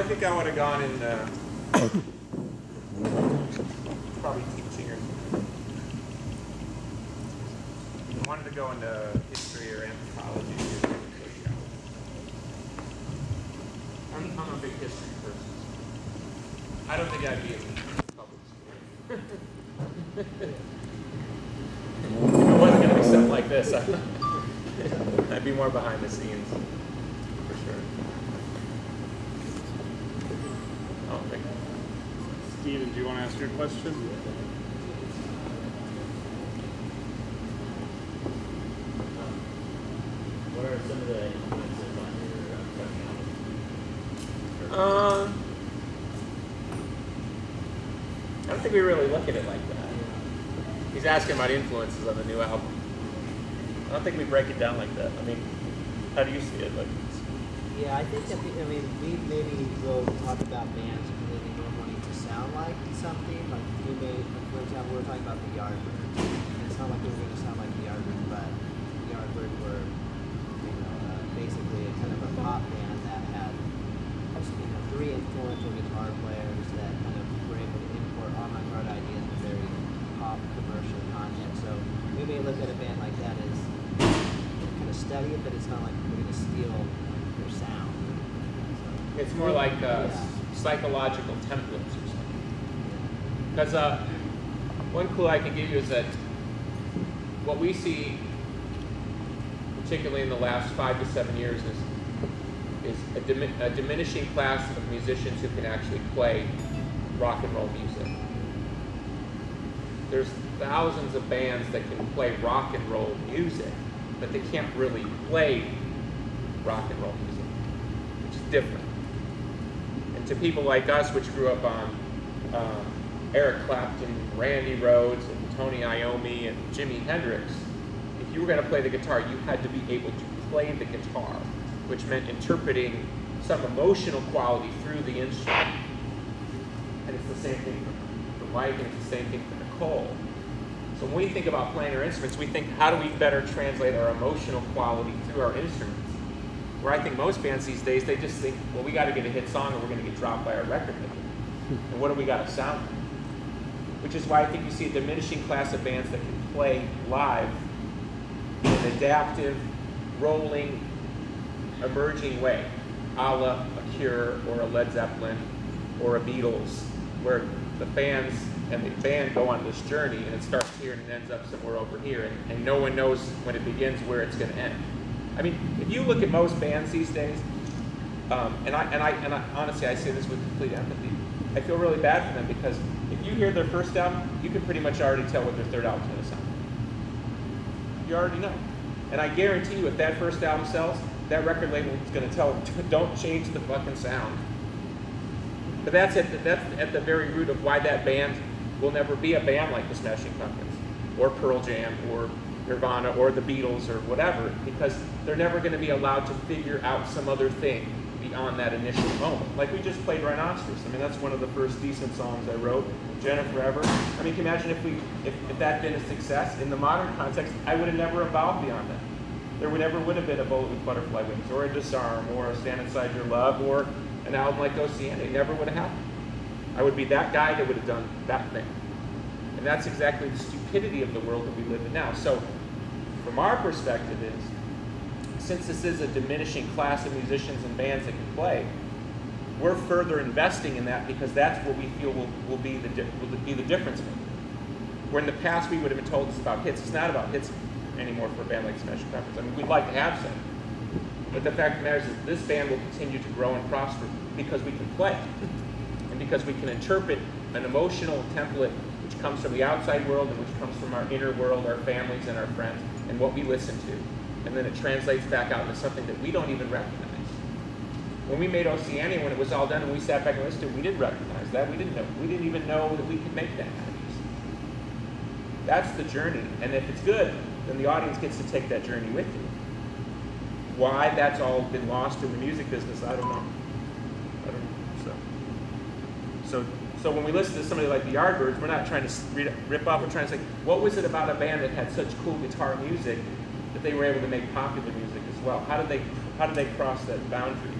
think I would have gone in probably teaching or something. I wanted to go into history or anthropology. I'm a big history person. I don't think I'd be in public school. If it wasn't going to be something like this, I'd be more behind the scenes, for sure. Oh, thank you. Steven, do you want to ask your question? What are some of the influences on your coming album? I don't think we really look at it like that. He's asking about influences on the new album. I don't think we break it down like that. I mean, how do you see it? Like, yeah, I think that we maybe will talk about bands that they don't want to sound like something. Like we may, for example, we were talking about the Yardbirds. And it's not like they were going to sound like the Yardbirds, but the Yardbirds were, basically a kind of a pop band that had, three influential guitar players that kind of were able to import avant-garde ideas with very pop commercial content. So we may look at a band like that as kind of study it, but it's not like we're going to steal their sound. So, it's more like psychological templates or something. Because one clue I can give you is that what we see, particularly in the last 5 to 7 years, is a diminishing class of musicians who can actually play rock and roll music. There's thousands of bands that can play rock and roll music, but they can't really play rock and roll music, which is different. And to people like us, which grew up on Eric Clapton, Randy Rhoads, and Tony Iommi, and Jimi Hendrix, if you were going to play the guitar, you had to be able to play the guitar, which meant interpreting some emotional quality through the instrument. And it's the same thing for Mike, and it's the same thing for Nicole. So when we think about playing our instruments, we think, how do we better translate our emotional quality through our instruments? Where I think most bands these days, they just think, well, we got to get a hit song or we're going to get dropped by our record label. And what do we got to sound like? Which is why I think you see a diminishing class of bands that can play live in an adaptive, rolling, emerging way, a la a Cure or a Led Zeppelin or a Beatles, where the fans and the band go on this journey and it starts here and it ends up somewhere over here, and no one knows when it begins where it's going to end. I mean, if you look at most bands these days, and I honestly, I say this with complete empathy, I feel really bad for them, because if you hear their first album, you can pretty much already tell what their third album's going to sound like. You already know. And I guarantee you, if that first album sells, that record label is going to tell them, don't change the fucking sound. But that's at the very root of why that band will never be a band like the Smashing Pumpkins, or Pearl Jam, or Nirvana, or the Beatles, or whatever, because they're never going to be allowed to figure out some other thing beyond that initial moment. Like we just played Rhinoceros. I mean, that's one of the first decent songs I wrote. Jenna Forever. I mean, can you imagine if that had been a success in the modern context? I would have never evolved beyond that. There would have been a Bullet with Butterfly Wings, or a Disarm, or a Stand Inside Your Love, or an album like Oceania. It never would have happened. I would be that guy that would have done that thing. And that's exactly the stupidity of the world that we live in now. So, from our perspective is, since this is a diminishing class of musicians and bands that can play, we're further investing in that, because that's what we feel will be the difference maker. Where in the past we would have been told it's about hits. It's not about hits anymore for a band like Smashing Pumpkins. I mean, we'd like to have some. But the fact of the matter is that this band will continue to grow and prosper because we can play. And because we can interpret an emotional template which comes from the outside world and which comes from our inner world, our families and our friends, and what we listen to. And then it translates back out into something that we don't even recognize. When we made Oceania, when it was all done and we sat back and listened to it, we didn't recognize that. We didn't even know that we could make that kind of music. That's the journey. And if it's good, then the audience gets to take that journey with you. Why that's all been lost in the music business, I don't know. So when we listen to somebody like the Yardbirds, we're not trying to rip off. We're trying to say, what was it about a band that had such cool guitar music that they were able to make popular music as well? How did they cross that boundary?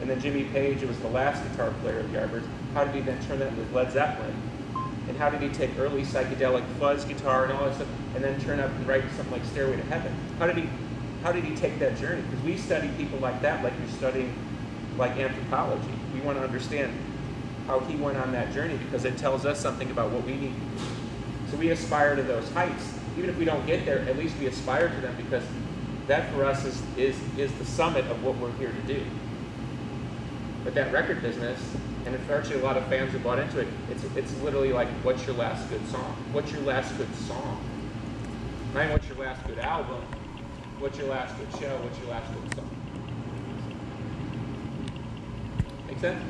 And then Jimmy Page, who was the last guitar player of the Yardbirds, how did he then turn that with Led Zeppelin? And how did he take early psychedelic fuzz guitar and all that stuff, and then turn up and write something like Stairway to Heaven? How did he take that journey? Because we study people like that, like you're studying like anthropology. We want to understand how he went on that journey because it tells us something about what we need to do. So we aspire to those heights. Even if we don't get there, at least we aspire to them because that for us is the summit of what we're here to do. But that record business, and if actually a lot of fans have bought into it, it's literally like, what's your last good song? What's your last good song? Not even what's your last good album, what's your last good show, what's your last good song? Make sense?